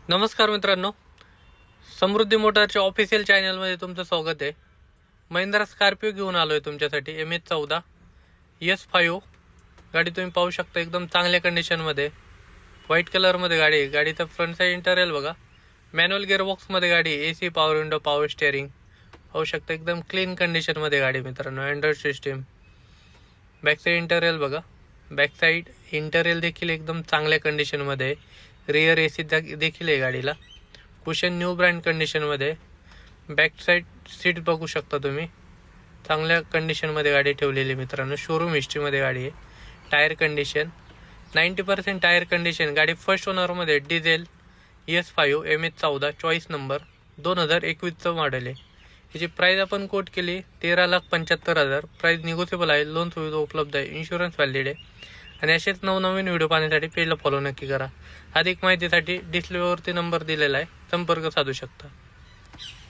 नमस्कार मित्रांनो, समृद्धी मोटरच्या ऑफिशियल चॅनलमध्ये तुमचं स्वागत आहे. महिंद्रा स्कॉर्पिओ घेऊन आलो आहे तुमच्यासाठी. MH14 S5 गाडी तुम्ही पाहू शकता. एकदम चांगल्या कंडिशनमध्ये व्हाईट कलरमध्ये गाडी आहे. गाडीचं फ्रंट साईड इंटेरियर बघा, मॅन्युअल गिअरबॉक्समध्ये गाडी, AC, power window, power steering पाहू शकता. एकदम क्लीन कंडिशनमध्ये गाडी मित्रांनो. Android system. Back side interior बघा, बॅक साईड इंटेरियर देखील एकदम चांगल्या कंडिशनमध्ये. रिअर AC देखील आहे गाडीला. कुशन न्यू ब्रँड कंडिशनमध्ये. बॅक साईड सीट बघू शकता तुम्ही, चांगल्या कंडिशनमध्ये गाडी ठेवलेली मित्रांनो. शोरूम हिस्ट्रीमध्ये गाडी आहे. Tyre condition 90% tyre condition. गाडी फर्स्ट ओनरमध्ये, diesel S5 MH14 choice number 2021चं मॉडेल आहे. याची प्राईस आपण कोट केली 13,75,000. प्राईस निगोशिएबल आहे. लोन सुविधा उपलब्ध आहे. इन्शुरन्स व्हॅलिड आहे. आणि असेच नवनवीन व्हिडिओ पाहण्यासाठी पेजला फॉलो नक्की करा. अधिक माहितीसाठी डिस्प्लेवरती नंबर दिलेला आहे, संपर्क साधू शकता.